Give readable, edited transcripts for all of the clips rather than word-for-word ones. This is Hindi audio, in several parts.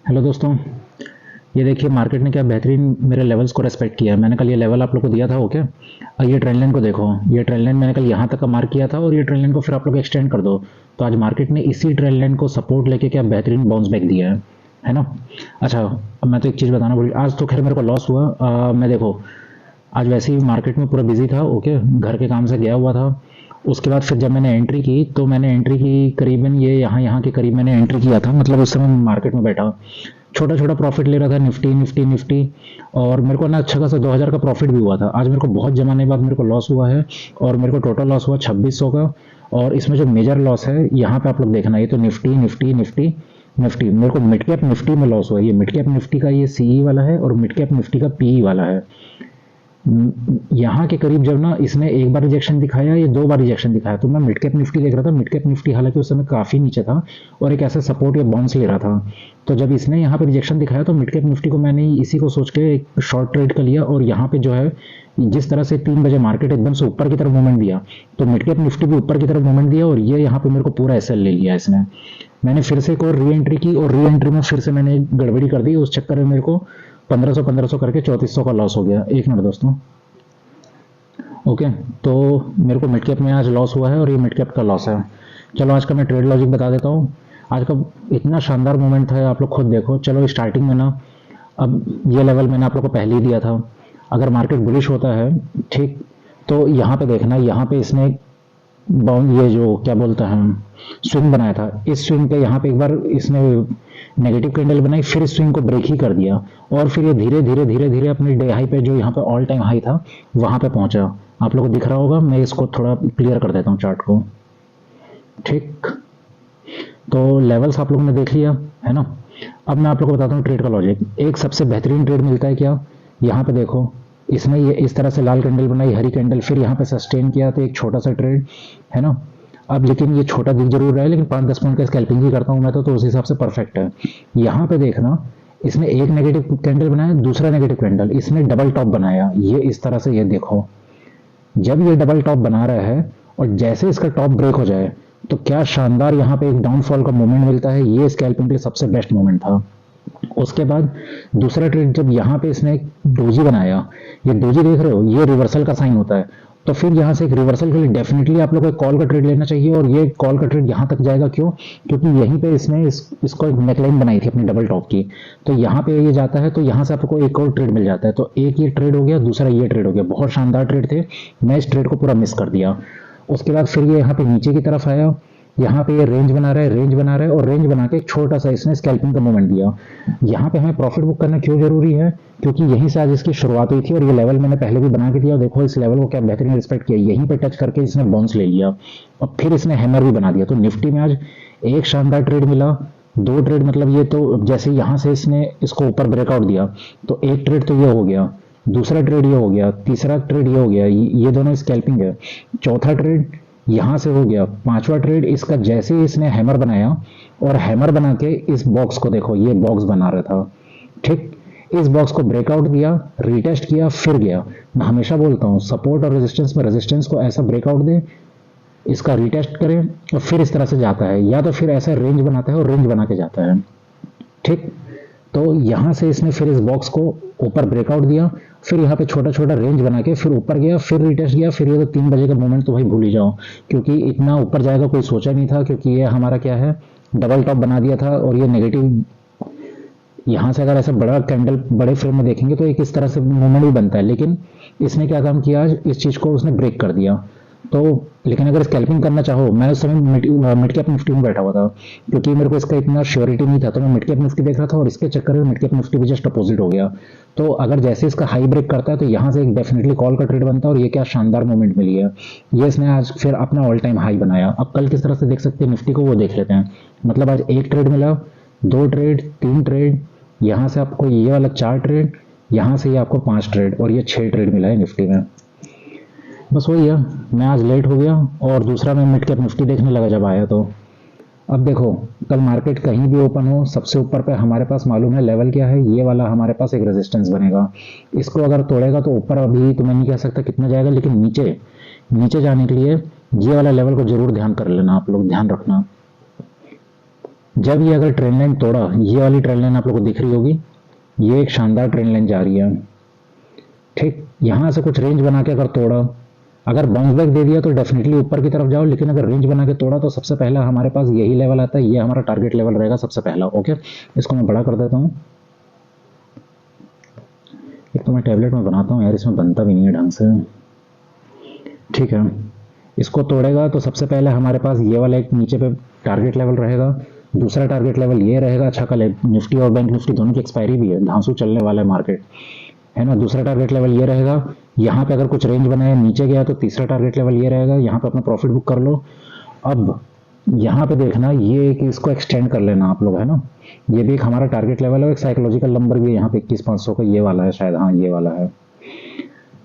हेलो दोस्तों। ये देखिए मार्केट ने क्या बेहतरीन मेरे लेवल्स को रेस्पेक्ट किया है। मैंने कल ये लेवल आप लोग को दिया था ओके। और ये ट्रेंड लाइन को देखो, ये ट्रेंड लाइन मैंने कल यहाँ तक का मार्क किया था और ये ट्रेंड लाइन को फिर आप लोग एक्सटेंड कर दो। तो आज मार्केट ने इसी ट्रेंड लाइन को सपोर्ट लेके क्या बेहतरीन बाउंस बैक दिया है ना। अच्छा, अब मैं तो एक चीज़ बताना भूल, आज तो खैर मेरे को लॉस हुआ। मैं देखो आज वैसे ही मार्केट में पूरा बिजी था ओके, घर के काम से गया हुआ था। उसके बाद फिर जब मैंने एंट्री की तो मैंने एंट्री की करीबन ये यहाँ के करीब मैंने एंट्री किया था, मतलब उस समय मार्केट में बैठा छोटा छोटा प्रॉफिट ले रहा था, निफ्टी निफ्टी निफ्टी। और मेरे को ना अच्छा खासा 2000 का प्रॉफिट भी हुआ था। आज मेरे को बहुत जमाने बाद मेरे को लॉस हुआ है और मेरे को टोटल लॉस हुआ 2600 का। और इसमें जो मेजर लॉस है यहाँ पे आप लोग देखना, ये तो निफ्टी निफ्टी निफ्टी निफ्टी, मेरे को मिड कैप निफ्टी में लॉस हुआ है। ये मिड कैप निफ्टी का ये सीई वाला है और मिड कैप निफ्टी का पीई वाला है। यहाँ के करीब जब ना इसने एक बार रिजेक्शन दिखाया, ये दो बार रिजेक्शन दिखाया, तो मैं मिड कैप निफ्टी देख रहा था। मिड कैप निफ्टी हालांकि उस समय काफ़ी नीचे था और एक ऐसा सपोर्ट या बाउंस ले रहा था। तो जब इसने यहाँ पे रिजेक्शन दिखाया तो मिड कैप निफ्टी को मैंने इसी को सोच के एक शॉर्ट ट्रेड कर लिया। और यहाँ पे जो है जिस तरह से 3 बजे मार्केट एकदम से ऊपर की तरफ मूवमेंट दिया तो मिड कैप निफ्टी भी ऊपर की तरफ मूवमेंट दिया और ये यहाँ पे मेरे को पूरा एसएल ले लिया इसने। मैंने फिर से एक और री एंट्री की और री एंट्री में फिर से मैंने एक गड़बड़ी कर दी। उस चक्कर में मेरे को 1500 करके 3400 का लॉस हो गया। एक मिनट दोस्तों। ओके, तो मेरे को मिड कैप में आज लॉस हुआ है और ये मिड कैप का लॉस है। चलो आज का मैं ट्रेड लॉजिक बता देता हूँ। आज का इतना शानदार मोमेंट था, आप लोग खुद देखो। चलो स्टार्टिंग में ना, अब ये लेवल मैंने आप लोग को पहले ही दिया था। अगर मार्केट बुलिश होता है ठीक, तो यहाँ पे देखना, यहाँ पे इसने बाउंड ये जो क्या बोलता है स्विंग बनाया था, इस स्विंग पे यहाँ पे एक बार इसने नेगेटिव कैंडल बनाई, फिर इस स्विंग को ब्रेक ही कर दिया और फिर ये धीरे धीरे धीरे धीरे अपने डे हाई पे जो यहाँ पे ऑल टाइम हाई था वहां पे पहुंचा। आप लोगों को दिख रहा होगा, मैं इसको थोड़ा क्लियर कर देता हूँ चार्ट को। ठीक, तो लेवल्स आप लोगों ने देख लिया है ना। अब मैं आप लोगों को बताता हूँ ट्रेड का लॉजिक। एक सबसे बेहतरीन ट्रेड मिलता है क्या, यहाँ पे देखो, इसने ये इस तरह से लाल कैंडल बनाई, हरी कैंडल, फिर यहाँ पे सस्टेन किया, तो एक छोटा सा ट्रेड है ना। अब लेकिन ये छोटा दिख जरूर रहा है, लेकिन 5-10 पॉइंट का स्कैल्पिंग ही करता हूँ मैं तो उस हिसाब से परफेक्ट है। यहाँ पे देखना, इसने एक नेगेटिव कैंडल बनाया, दूसरा नेगेटिव कैंडल, इसने डबल टॉप बनाया, ये इस तरह से, ये देखो। जब ये डबल टॉप बना रहा है और जैसे इसका टॉप ब्रेक हो जाए तो क्या शानदार यहाँ पे एक डाउनफॉल का मोमेंट मिलता है। ये स्कैल्पिंग के लिए सबसे बेस्ट मोमेंट था। उसके बाद दूसरा ट्रेड, जब यहाँ पे इसने एक डोजी बनाया, ये डोजी देख रहे हो, ये रिवर्सल का साइन होता है। तो फिर यहाँ से एक रिवर्सल के लिए डेफिनेटली आप लोग को एक कॉल का ट्रेड लेना चाहिए और ये कॉल का ट्रेड यहाँ तक जाएगा। क्यों? क्योंकि यहीं पे इसने इसको एक नेकलाइन बनाई थी अपनी डबल टॉप की, तो यहाँ पे ये जाता है तो यहाँ से आपको एक और ट्रेड मिल जाता है। तो एक ये ट्रेड हो गया, दूसरा ये ट्रेड हो गया। बहुत शानदार ट्रेड थे, मैं इस ट्रेड को पूरा मिस कर दिया। उसके बाद फिर ये यहाँ पे नीचे की तरफ आया, यहाँ पे ये रेंज बना रहा है, रेंज बना रहा है और रेंज बना के एक छोटा सा इसने स्कैल्पिंग का मूवमेंट दिया। यहाँ पे हमें प्रॉफिट बुक करना क्यों जरूरी है? क्योंकि यहीं से आज इसकी शुरुआत हुई थी और ये लेवल मैंने पहले भी बना के दिया। देखो इस लेवल को क्या बेहतरीन रिस्पेक्ट किया, यहीं पे टच करके इसने बाउंस ले लिया और फिर इसने हैमर भी बना दिया। तो निफ्टी में आज एक शानदार ट्रेड मिला, दो ट्रेड, मतलब ये तो जैसे यहाँ से इसने इसको ऊपर ब्रेकआउट दिया तो एक ट्रेड तो ये हो गया, दूसरा ट्रेड ये हो गया, तीसरा ट्रेड ये हो गया, ये दोनों स्कैल्पिंग है। चौथा ट्रेड यहां से हो गया, पांचवा ट्रेड इसका जैसे ही इसने हैमर बनाया और हैमर बना के इस बॉक्स को देखो, ये बॉक्स बना रहा था ठीक, इस बॉक्स को ब्रेकआउट दिया, रीटेस्ट किया, फिर गया। मैं हमेशा बोलता हूं सपोर्ट और रेजिस्टेंस में रेजिस्टेंस को ऐसा ब्रेकआउट दे, इसका रीटेस्ट करे और फिर इस तरह से जाता है, या तो फिर ऐसा रेंज बनाता है और रेंज बना के जाता है ठीक। तो यहां से इसने फिर इस बॉक्स को ऊपर ब्रेकआउट दिया, फिर यहाँ पे छोटा छोटा रेंज बना के फिर ऊपर गया, फिर रिटेस्ट गया, फिर ये तो 3 बजे का मोमेंट तो भाई भूल ही जाओ, क्योंकि इतना ऊपर जाएगा कोई सोचा नहीं था। क्योंकि ये हमारा क्या है, डबल टॉप बना दिया था और ये नेगेटिव, यहाँ से अगर ऐसा बड़ा कैंडल बड़े फ्रेम में देखेंगे तो एक इस तरह से मूवमेंट भी बनता है, लेकिन इसने क्या काम किया, आज इस चीज को उसने ब्रेक कर दिया। तो लेकिन अगर स्कैल्पिंग करना चाहो, मैं उस समय मिड कैप निफ्टी में बैठा हुआ था क्योंकि मेरे को इसका इतना श्योरिटी नहीं था, तो मैं मिड कैप निफ्टी देख रहा था और इसके चक्कर में मिड कैप निफ्टी भी जस्ट अपोजिट हो गया। तो अगर जैसे इसका हाई ब्रेक करता है तो यहाँ से एक डेफिनेटली कॉल का ट्रेड बनता है और ये क्या शानदार मूवमेंट मिली है। ये इसने आज फिर अपना ऑल टाइम हाई बनाया। अब कल किस तरह से देख सकते हैं निफ्टी को, वो देख लेते हैं। मतलब आज एक ट्रेड मिला, दो ट्रेड, तीन ट्रेड, यहाँ से आपको ये वाला 4 ट्रेड, यहाँ से ये आपको 5 ट्रेड और ये 6 ट्रेड मिला है निफ्टी में। बस वही है, मैं आज लेट हो गया और दूसरा मैं मिड कैप निफ्टी देखने लगा जब आया तो। अब देखो कल मार्केट कहीं भी ओपन हो, सबसे ऊपर पे हमारे पास मालूम है लेवल क्या है, ये वाला हमारे पास एक रेजिस्टेंस बनेगा। इसको अगर तोड़ेगा तो ऊपर अभी तो मैं नहीं कह सकता कितना जाएगा, लेकिन नीचे नीचे जाने के लिए ये वाला लेवल को जरूर ध्यान कर लेना, आप लोग ध्यान रखना। जब ये अगर ट्रेंड लाइन तोड़ा, ये वाली ट्रेंड लाइन आप लोगों को दिख रही होगी, ये एक शानदार ट्रेंड लाइन जा रही है, ठीक। यहां से कुछ रेंज बना के अगर तोड़ा, अगर बाउंस बैक दे दिया तो डेफिनेटली ऊपर की तरफ जाओ, लेकिन अगर रेंज बना के तोड़ा तो सबसे पहला हमारे पास यही लेवल आता है, ये हमारा टारगेट लेवल रहेगा सबसे पहला। ओके, इसको मैं बड़ा कर देता हूँ। एक तो मैं टैबलेट में बनाता हूँ यार, इसमें बनता भी नहीं है ढंग से, ठीक है। इसको तोड़ेगा तो सबसे पहले हमारे पास ये वाला एक नीचे पे टारगेट लेवल रहेगा, दूसरा टारगेट लेवल ये रहेगा। अच्छा, कल निफ्टी और बैंक निफ्टी दोनों की एक्सपायरी भी है, धांसू चलने वाला है मार्केट, है ना। दूसरा टारगेट लेवल ये रहेगा, यहाँ पे अगर कुछ रेंज बनाया नीचे गया तो तीसरा टारगेट लेवल ये रहेगा, यहाँ पे अपना प्रॉफिट बुक कर लो। अब यहाँ पे देखना, ये कि इसको एक्सटेंड कर लेना आप लोग, है ना। ये भी एक हमारा टारगेट लेवल है, एक साइकोलॉजिकल नंबर भी है यहाँ पे 21,500 का, ये वाला है शायद, हाँ ये वाला है।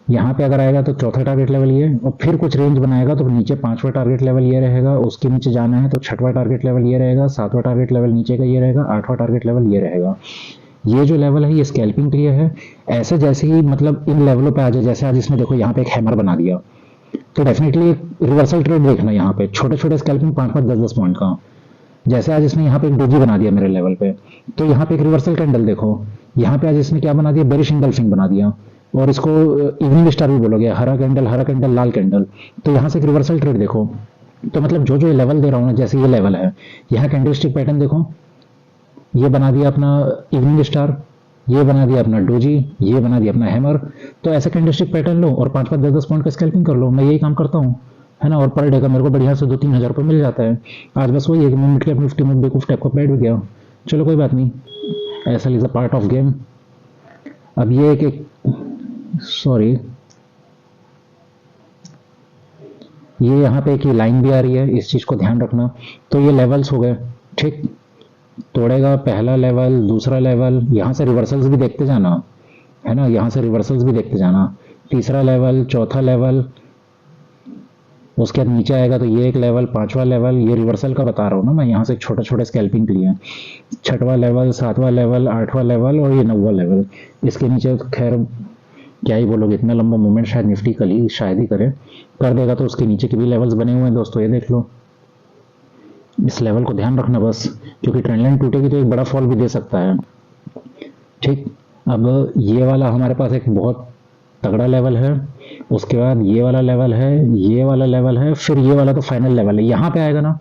यहाँ पे अगर आएगा तो चौथा टारगेट लेवल ये, और फिर कुछ रेंज बनाएगा तो नीचे पांचवा टारगेट लेवल ये रहेगा, उसके नीचे जाना है तो छठवां टारगेट लेवल ये रहेगा, सातवां टारगेट लेवल नीचे का ये रहेगा, आठवां टारगेट लेवल ये रहेगा। ये जो लेवल है ये स्कैल्पिंग के लिए है। ऐसे जैसे ही मतलब इन लेवलों पे आ जाए, जैसे आज इसने देखो यहाँ पे एक हैमर बना दिया, तो डेफिनेटली एक रिवर्सल ट्रेड देखना, यहाँ पे छोटे छोटे स्कैल्पिंग 5-5, 10-10 पॉइंट का। जैसे आज इसने यहाँ पे एक डोजी बना दिया मेरे लेवल पे, तो यहाँ पे एक रिवर्सल कैंडल देखो, यहाँ पे आज इसने क्या बना दिया, बेरिश इंगल्फिंग बना दिया, और इसको इवनिंग स्टार भी बोलोगे, हरा कैंडल लाल कैंडल। तो यहाँ से एक रिवर्सल ट्रेड देखो। तो मतलब जो जो लेवल दे रहा हूँ ना, जैसे ये लेवल है, यहाँ कैंडलस्टिक पैटर्न देखो, ये बना दिया अपना इवनिंग स्टार, ये बना दिया अपना डोजी, ये बना दिया अपना हैमर। तो ऐसे कैंडलस्टिक पैटर्न लो और 5-5, 10-10 पॉइंट का स्कैल्पिंग कर लो। मैं यही काम करता हूँ, है ना। और पर डे का मेरे को बढ़िया से 2-3 हज़ार रुपये मिल जाता है। आज बस वही है कि मैं मिड कैप निफ्टी में बेवकूफ टाइप का बैठ भी गया, चलो कोई बात नहीं, ऐसा is a part of game. अब ये कि सॉरी, ये यहाँ पे एक ही लाइन भी आ रही है, इस चीज को ध्यान रखना। तो ये लेवल्स हो गए, ठीक। तोड़ेगा पहला लेवल, दूसरा लेवल, यहाँ से रिवर्सल्स भी देखते जाना, है ना, यहाँ से रिवर्सल्स भी देखते जाना। तीसरा लेवल, चौथा लेवल, उसके बाद नीचे आएगा तो ये एक लेवल, पांचवा लेवल, ये रिवर्सल का बता रहा हूँ ना मैं, यहाँ से छोटे छोटे स्कैल्पिंग के लिए। छठवां लेवल, सातवां लेवल, आठवां लेवल और ये 9वां लेवल। इसके नीचे तो खैर क्या ही बोलोगे, इतना लंबा मूवमेंट शायद निफ्टी कल ही शायद ही करे, कर देगा तो उसके नीचे के भी लेवल्स बने हुए हैं दोस्तों, ये देख लो। इस लेवल को ध्यान रखना बस, क्योंकि ट्रेंड लाइन टूटेगी तो एक बड़ा फॉल भी दे सकता है, ठीक। अब ये वाला हमारे पास एक बहुत तगड़ा लेवल है, उसके बाद ये वाला लेवल है, ये वाला लेवल है, फिर ये वाला तो फाइनल लेवल है। यहाँ पे आएगा ना,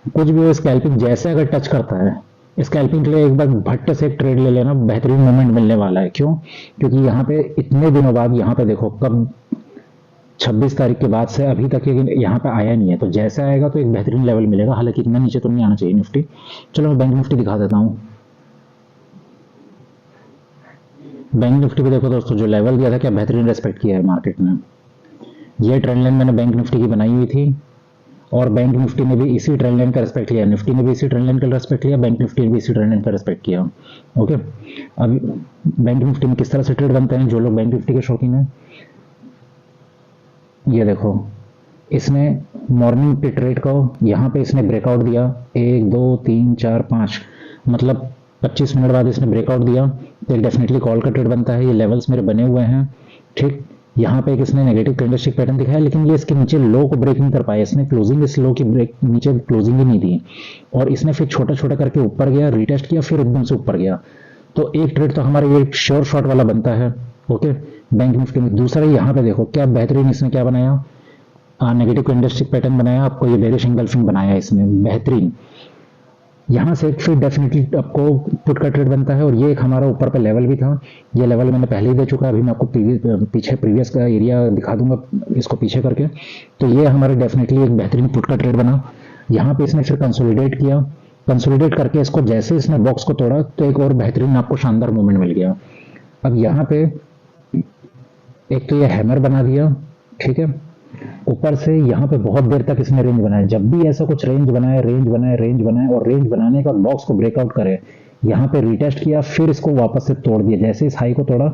कुछ भी हो स्कैल्पिंग जैसे अगर टच करता है, स्कैल्पिंग के लिए एक बार भट्ट से एक ट्रेड ले लेना, बेहतरीन मोमेंट मिलने वाला है। क्यों? क्योंकि यहाँ पे इतने दिनों बाद, यहाँ पे देखो कब 26 तारीख के बाद से अभी तक यहाँ पे आया नहीं है, तो जैसे आएगा तो एक बेहतरीन लेवल मिलेगा। हालांकि इतना नीचे तो नहीं आना चाहिए निफ्टी। चलो मैं बैंक निफ्टी दिखा देता हूँ। बैंक निफ्टी पे देखो दोस्तों, जो लेवल दिया था क्या बेहतरीन रेस्पेक्ट किया है मार्केट ने। ये ट्रेंड लाइन मैंने बैंक निफ्टी की बनाई हुई थी, और बैंक निफ्टी ने भी इसी ट्रेंड लाइन का रेस्पेक्ट किया, निफ्टी ने भी इसी ट्रेंड लाइन का रेस्पेक्ट किया, बैंक निफ्टी ने भी इसी ट्रेंड लाइन का रेस्पेक्ट किया। ओके, अब बैंक निफ्टी में किस तरह से ट्रेड बनते हैं, जो लोग बैंक निफ्टी के शौकीन हैं, ये देखो, इसने मॉर्निंग के ट्रेड को यहाँ पे इसने ब्रेकआउट दिया, 1 2 3 4 5, मतलब 25 मिनट बाद इसने ब्रेकआउट दिया, तो एक डेफिनेटली कॉल का ट्रेड बनता है। ये लेवल्स मेरे बने हुए हैं, ठीक। यहाँ पे एक इसने नेगेटिव कैंडलस्टिक पैटर्न दिखाया, लेकिन ये इसके नीचे लो को ब्रेक नहीं कर पाया, इसने क्लोजिंग इस लो की ब्रेक नीचे क्लोजिंग ही नहीं दी, और इसने फिर छोटा छोटा करके ऊपर गया, रिटेस्ट किया, फिर एकदम से ऊपर गया। तो एक ट्रेड तो हमारा ये श्योर शॉट वाला बनता है, ओके, बैंक निफ्टी में। दूसरा यहाँ पे देखो क्या बेहतरीन इसने क्या बनाया, नेगेटिव कैंडलस्टिक पैटर्न बनाया, आपको ये बेरिश एंगल्फिंग बनाया इसने, बेहतरीन। यहाँ से फिर डेफिनेटली आपको पुट का ट्रेड बनता है, और ये एक हमारा ऊपर का लेवल भी था। ये लेवल मैंने पहले ही दे चुका है, अभी मैं आपको पीछे प्रीवियस का एरिया दिखा दूंगा इसको पीछे करके। तो ये हमारा डेफिनेटली एक बेहतरीन पुट का ट्रेड बना। यहाँ पे इसने फिर कंसोलिडेट किया, कंसोलिडेट करके इसको जैसे इसने बॉक्स को तोड़ा तो एक और बेहतरीन आपको शानदार मूवमेंट मिल गया। अब यहाँ पे एक तो ये हैमर बना दिया, ठीक है, ऊपर से यहाँ पे बहुत देर तक इसने रेंज बनाया। जब भी ऐसा कुछ रेंज बनाए, रेंज बनाए, रेंज बनाए, और रेंज बनाने के बाद बॉक्स को ब्रेकआउट करे, यहाँ पे रिटेस्ट किया, फिर इसको वापस से तोड़ दिया। जैसे इस हाई को तोड़ा,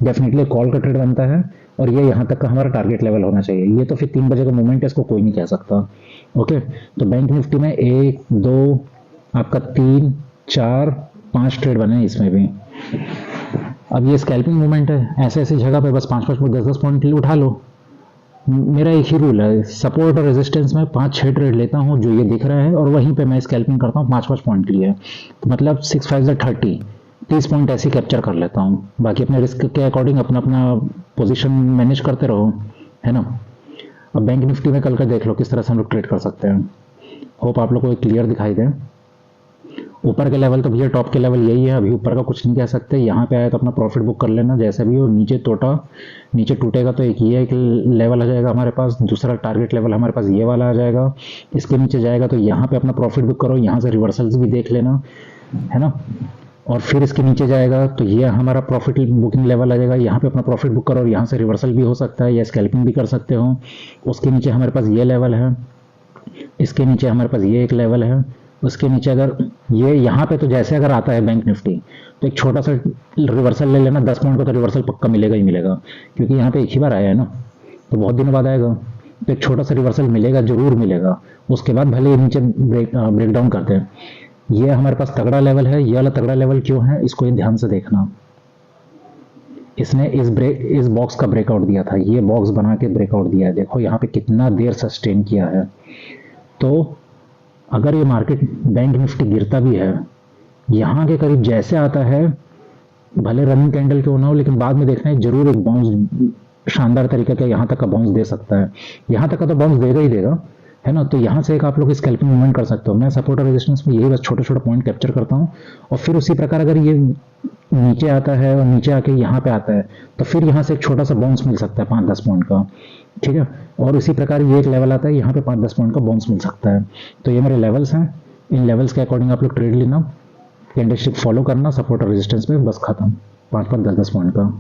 डेफिनेटली कॉल का ट्रेड बनता है, और ये यहाँ तक का हमारा टारगेट लेवल होना चाहिए। ये तो फिर 3 बजे का मूवमेंट है, इसको कोई नहीं कह सकता। ओके, तो बैंक निफ्टी में 1 2 आपका 3 4 5 ट्रेड बने इसमें भी। अब ये स्कैल्पिंग मूवमेंट है, ऐसे ऐसी जगह पे बस 5-5 10-10 पॉइंट उठा लो, मेरा एक ही रूल है, सपोर्ट और रेजिस्टेंस में 5-6 ट्रेड लेता हूँ जो ये दिख रहा है, और वहीं पे मैं स्कैल्पिंग करता हूँ 5-5 पॉइंट के लिए। तो मतलब 6 5 30 पॉइंट ऐसे कैप्चर कर लेता हूँ। बाकी अपने रिस्क के अकॉर्डिंग अपना अपना पोजीशन मैनेज करते रहो, है ना। अब बैंक निफ्टी में कल का देख लो किस तरह से हम लोग ट्रेड कर सकते हैं। होप आप लोग को क्लियर दिखाई दे। ऊपर के लेवल तो भैया टॉप के लेवल यही है, अभी ऊपर का कुछ नहीं कह सकते। यहाँ पे आया तो अपना प्रॉफिट बुक कर लेना जैसा भी हो। नीचे टूटा, नीचे टूटेगा तो एक ये एक लेवल आ जाएगा हमारे पास, दूसरा टारगेट लेवल हमारे पास ये वाला आ जाएगा। इसके नीचे जाएगा तो यहाँ पे अपना प्रॉफिट बुक करो, यहाँ से रिवर्सल्स भी देख लेना, है ना। और फिर इसके नीचे जाएगा तो ये हमारा प्रॉफिट बुकिंग लेवल आ जाएगा, यहाँ पे अपना प्रॉफिट बुक करो और यहाँ से रिवर्सल भी हो सकता है या स्कैल्पिंग भी कर सकते हो। उसके नीचे हमारे पास ये लेवल है, इसके नीचे हमारे पास ये एक लेवल है। उसके नीचे अगर ये यहाँ पे तो जैसे अगर आता है बैंक निफ्टी तो एक छोटा सा रिवर्सल ले लेना, 10 पॉइंट का तो रिवर्सल पक्का मिलेगा ही मिलेगा, क्योंकि यहाँ पे एक ही बार आया है ना, तो बहुत दिनों बाद आएगा, तो एक छोटा सा रिवर्सल मिलेगा, जरूर मिलेगा। उसके बाद भले नीचे ब्रेक डाउन करते हैं। ये हमारे पास तगड़ा लेवल है, ये वाला तगड़ा लेवल क्यों है इसको ये ध्यान से देखना। इसने इस बॉक्स का ब्रेकआउट दिया था, ये बॉक्स बना के ब्रेकआउट दिया है, देखो यहाँ पे कितना देर सस्टेन किया है। तो अगर ये मार्केट बैंक निफ्टी गिरता भी है, यहाँ के करीब जैसे आता है, भले रनिंग कैंडल क्यों ना हो, लेकिन बाद में देखना है जरूर एक बाउंस शानदार तरीके का यहाँ तक का बाउंस दे सकता है। यहाँ तक का तो बाउंस देगा ही देगा, है ना। तो यहाँ से एक आप लोग स्कैल्पिंग मूवमेंट कर सकते हो। मैं सपोर्ट और रेजिस्टेंस में यही बस छोटे छोटे पॉइंट कैप्चर करता हूँ, और फिर उसी प्रकार अगर ये नीचे आता है और नीचे आके यहाँ पे आता है तो फिर यहाँ से एक छोटा सा बाउंस मिल सकता है 5-10 पॉइंट का, ठीक है। और इसी प्रकार ये एक लेवल आता है, यहाँ पे 5-10 पॉइंट का बाउंस मिल सकता है। तो ये मेरे लेवल्स हैं, इन लेवल्स के अकॉर्डिंग आप लोग ट्रेड लेना, कैंडलस्टिक फॉलो करना, सपोर्ट और रेजिस्टेंस पे, बस खत्म। 5-5 10-10 पॉइंट का।